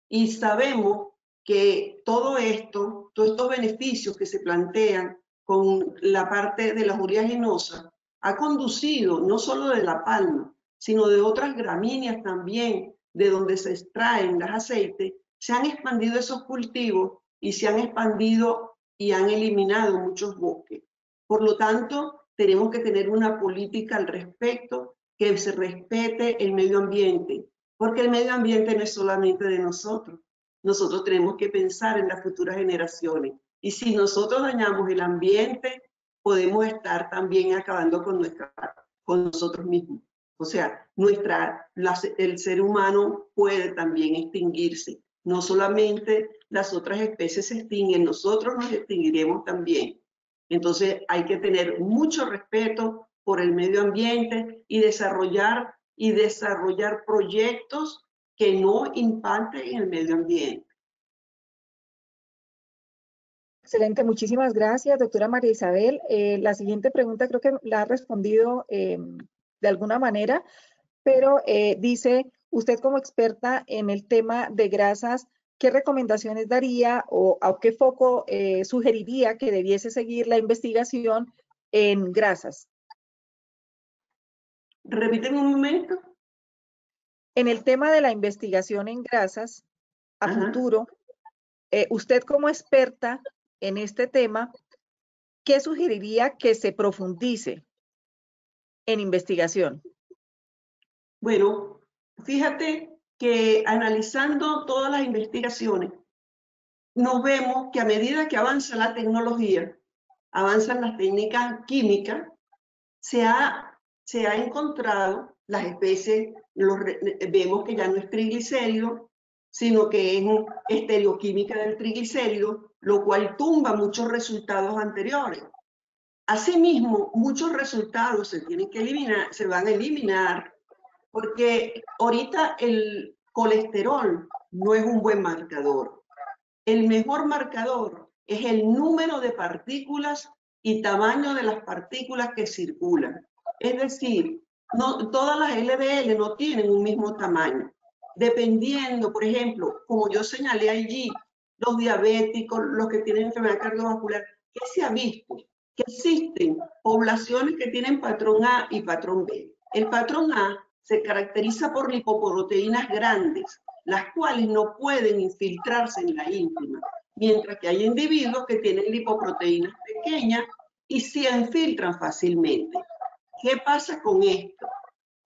y sabemos que todo esto, todos estos beneficios que se plantean con la parte de las oleaginosas, ha conducido no solo de la palma, sino de otras gramíneas también, de donde se extraen los aceites, se han expandido esos cultivos y se han expandido y han eliminado muchos bosques. Por lo tanto, tenemos que tener una política al respecto, que se respete el medio ambiente, porque el medio ambiente no es solamente de nosotros. Nosotros tenemos que pensar en las futuras generaciones. Y si nosotros dañamos el ambiente, podemos estar también acabando con nosotros mismos. O sea, el ser humano puede también extinguirse. No solamente las otras especies se extinguen, nosotros nos extinguiremos también. Entonces hay que tener mucho respeto por el medio ambiente y desarrollar proyectos que no impacten en el medio ambiente.
Excelente, muchísimas gracias, doctora María Isabel. La siguiente pregunta creo que la ha respondido de alguna manera, pero dice, usted como experta en el tema de grasas, ¿qué recomendaciones daría o a qué foco sugeriría que debiese seguir la investigación en grasas?
Repíteme un momento.
En el tema de la investigación en grasas a futuro, usted como experta en este tema, ¿qué sugeriría que se profundice en investigación?
Bueno, fíjate que analizando todas las investigaciones, nos vemos que a medida que avanza la tecnología, avanzan las técnicas químicas, se ha encontrado las especies, vemos que ya no es triglicérido, sino que es estereoquímica del triglicérido, lo cual tumba muchos resultados anteriores. Asimismo, muchos resultados se tienen que eliminar, se van a eliminar, porque ahorita el colesterol no es un buen marcador. El mejor marcador es el número de partículas y tamaño de las partículas que circulan. Es decir, no, todas las LDL no tienen un mismo tamaño. Dependiendo, por ejemplo, como yo señalé allí, los diabéticos, los que tienen enfermedad cardiovascular, ¿qué se ha visto? Que existen poblaciones que tienen patrón A y patrón B. El patrón A se caracteriza por lipoproteínas grandes, las cuales no pueden infiltrarse en la íntima, mientras que hay individuos que tienen lipoproteínas pequeñas y se infiltran fácilmente. ¿Qué pasa con esto?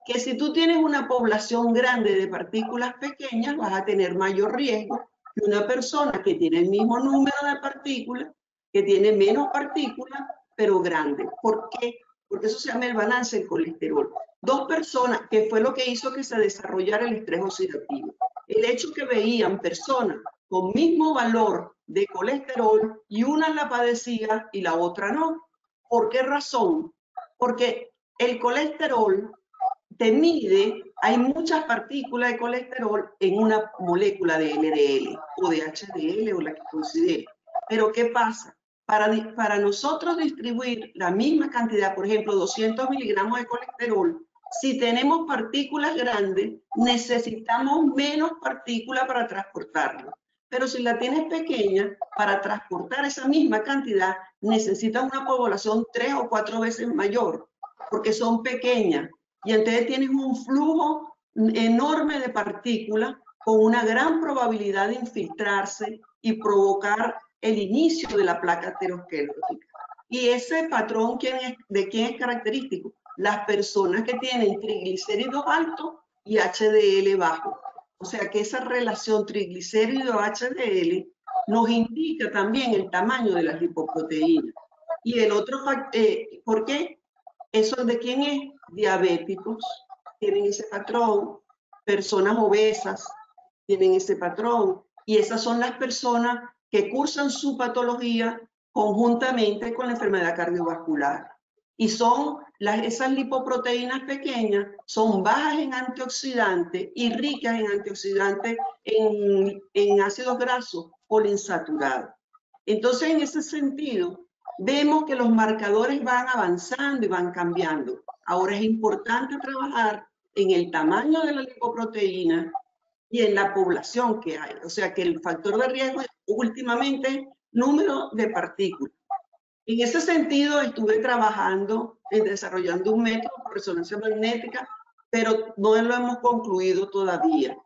Que si tú tienes una población grande de partículas pequeñas, vas a tener mayor riesgo que una persona que tiene el mismo número de partículas, que tiene menos partículas, pero grande. ¿Por qué? Porque eso se llama el balance del colesterol. Dos personas, que fue lo que hizo que se desarrollara el estrés oxidativo. El hecho que veían personas con mismo valor de colesterol y una la padecía y la otra no. ¿Por qué razón? Porque el colesterol te mide, hay muchas partículas de colesterol en una molécula de LDL o de HDL o la que considere. Pero ¿qué pasa? Para nosotros distribuir la misma cantidad, por ejemplo, 200 miligramos de colesterol, si tenemos partículas grandes, necesitamos menos partículas para transportarlo. Pero si la tienes pequeña, para transportar esa misma cantidad, necesitas una población 3 o 4 veces mayor, porque son pequeñas. Y entonces tienes un flujo enorme de partículas con una gran probabilidad de infiltrarse y provocar el inicio de la placa aterosclerótica. Y ese patrón, ¿de quién es característico? Las personas que tienen triglicéridos altos y HDL bajo. O sea que esa relación triglicérido-HDL nos indica también el tamaño de las lipoproteínas. Y el otro, ¿por qué? ¿Eso de quién es? Diabéticos tienen ese patrón, personas obesas tienen ese patrón, y esas son las personas que cursan su patología conjuntamente con la enfermedad cardiovascular. Y esas lipoproteínas pequeñas son bajas en antioxidantes y ricas en antioxidantes en ácidos grasos poliinsaturados. Entonces, en ese sentido, vemos que los marcadores van avanzando y van cambiando. Ahora es importante trabajar en el tamaño de la lipoproteína y en la población que hay. O sea que el factor de riesgo es últimamente número de partículas. En ese sentido estuve trabajando en desarrollando un método por resonancia magnética, pero no lo hemos concluido todavía.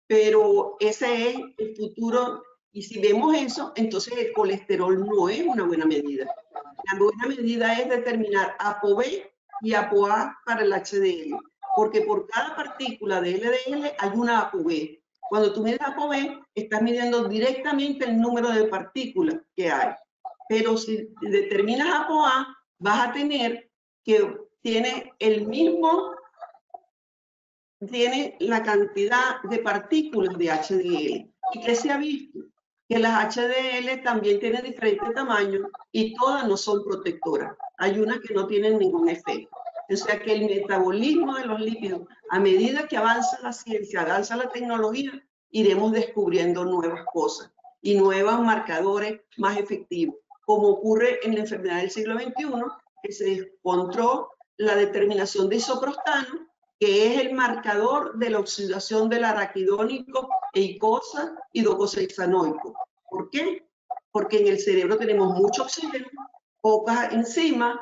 Pero ese es el futuro. Y si vemos eso, entonces el colesterol no es una buena medida. La buena medida es determinar ApoB y ApoA para el HDL, porque por cada partícula de LDL hay una ApoB. Cuando tú mides ApoB, estás midiendo directamente el número de partículas que hay. Pero si determinas ApoA, vas a tener que tiene la cantidad de partículas de HDL. ¿Y qué se ha visto? Que las HDL también tienen diferentes tamaños y todas no son protectoras. Hay unas que no tienen ningún efecto. O sea que el metabolismo de los lípidos, a medida que avanza la ciencia, avanza la tecnología, iremos descubriendo nuevas cosas y nuevos marcadores más efectivos, como ocurre en la enfermedad del siglo XXI, que se encontró la determinación de isoprostano, que es el marcador de la oxidación del araquidónico, eicosa y docosahexanoico. ¿Por qué? Porque en el cerebro tenemos mucho oxígeno, pocas enzimas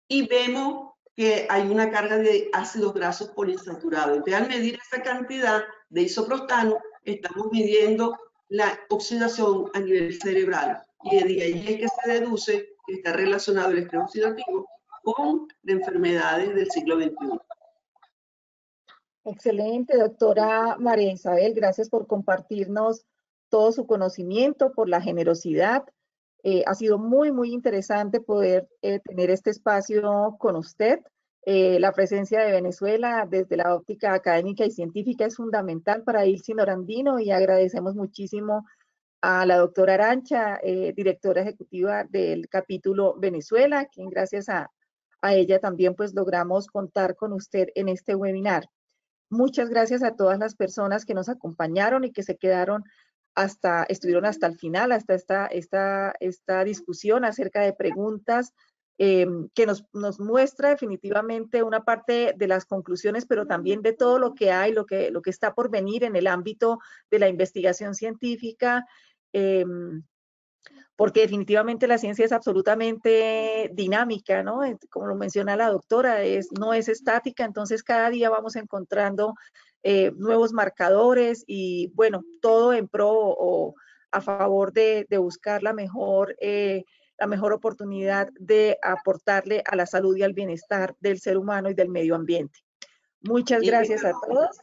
y vemos que hay una carga de ácidos grasos poliinsaturados. Entonces, al medir esa cantidad de isoprostano, estamos midiendo la oxidación a nivel cerebral. Y de ahí es que se deduce que está relacionado el estrés oxidativo con las enfermedades del siglo XXI.
Excelente, doctora María Isabel, gracias por compartirnos todo su conocimiento, por la generosidad. Ha sido muy, muy interesante poder tener este espacio con usted. La presencia de Venezuela desde la óptica académica y científica es fundamental para ILSI Norandino y agradecemos muchísimo a la doctora Arancha, directora ejecutiva del capítulo Venezuela, quien gracias a ella también pues logramos contar con usted en este webinar. Muchas gracias a todas las personas que nos acompañaron y que se quedaron estuvieron hasta el final, hasta esta discusión acerca de preguntas que nos muestra definitivamente una parte de las conclusiones, pero también de todo lo que hay, lo que está por venir en el ámbito de la investigación científica. Porque definitivamente la ciencia es absolutamente dinámica, ¿no? Como lo menciona la doctora, no es estática, entonces cada día vamos encontrando nuevos marcadores y, bueno, todo en pro o a favor de buscar la mejor oportunidad de aportarle a la salud y al bienestar del ser humano y del medio ambiente. Muchas gracias a todos.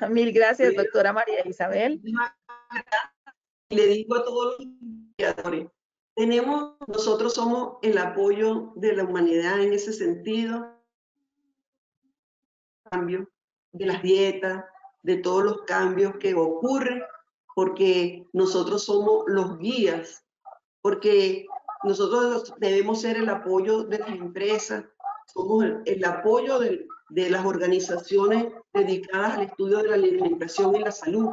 Mil gracias, doctora María Isabel.
Le digo a todos los investigadores, nosotros somos el apoyo de la humanidad en ese sentido, cambio de las dietas, de todos los cambios que ocurren, porque nosotros somos los guías, porque nosotros debemos ser el apoyo de las empresas, somos el apoyo de las organizaciones dedicadas al estudio de la alimentación y la salud,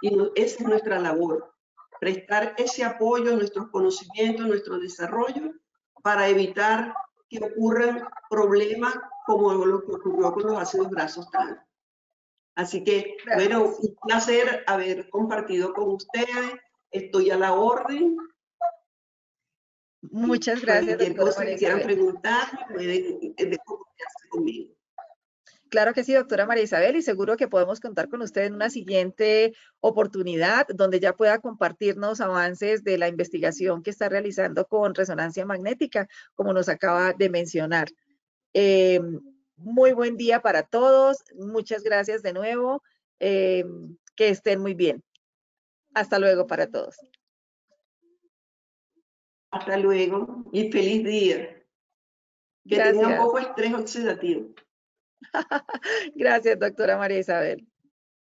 y esa es nuestra labor, prestar ese apoyo, nuestros conocimientos, nuestro desarrollo, para evitar que ocurran problemas como lo que ocurrió con los ácidos grasos trans. Así que, bueno, un placer haber compartido con ustedes. Estoy a la orden.
Muchas gracias.
Cualquier cosa que quieran preguntar, pueden comunicarse conmigo.
Claro que sí, doctora María Isabel, y seguro que podemos contar con usted en una siguiente oportunidad donde ya pueda compartirnos avances de la investigación que está realizando con resonancia magnética, como nos acaba de mencionar. Muy buen día para todos. Muchas gracias de nuevo. Que estén muy bien. Hasta luego para todos.
Hasta luego y feliz día. Que tengan poco estrés oxidativo.
Gracias, doctora María Isabel.